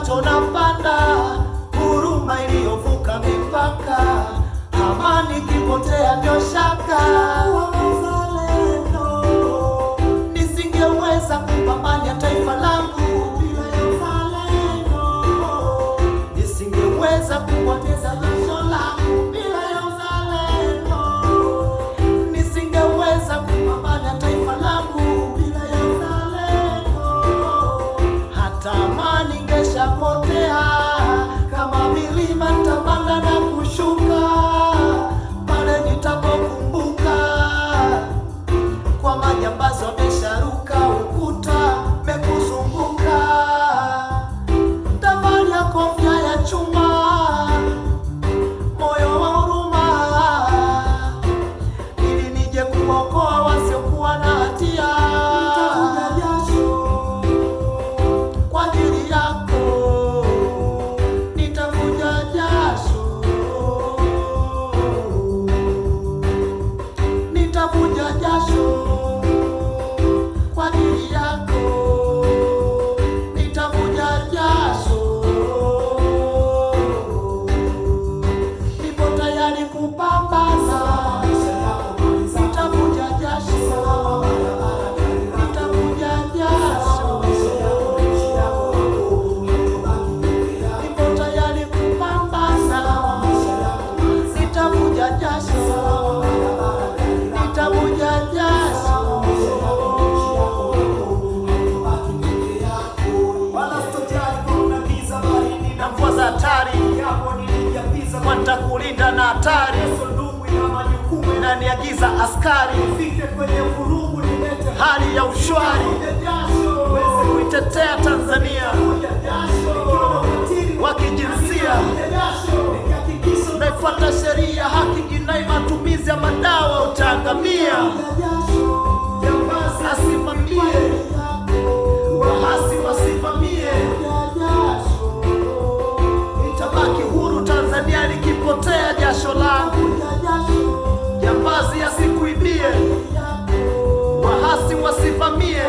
macho napanda, huruma iliyovuka mipaka, amani kipotea ndio shaka. Nisingeweza kupambania taifa langu bila ya uzalendo, nisingeweza kupoteza jasho langu bila ya uzalendo, nisingeweza kupambania taifa langu bila ya uzalendo. Hata amani ingeshapotea, kama milima nitapanda na kushuka, pale nitapokumbuka kwa majambazi wamesharuka ukuta mekuzunguka. Tavalia kofia ya chuma, moyo wa huruma, ili nije kuokoa wasiokuwa na hatia. Nitavuja jasho kwa ajili yako, nitavuja jasho, nitavuja jasho kwa ajili yako, nitavuja jasho. Nipo tayari kupambana, nitavuja jasho, nitavuja jasho. Nipo tayari kupambana, nitavuja jasho, nitavuja jasho. Na mvua za hatari, watakulinda na hatari, inaniagiza askari, hali ya ushwari, kuitetea Tanzania, wakijinsia, naifuata sheria, haki jinai, matumizi ya madawa utaangamia. Asimamie, wahasi wasivamie, nitabaki huru Tanzania likipotea jasho langu. Jambazi asikuibie, wahasi wasivamie,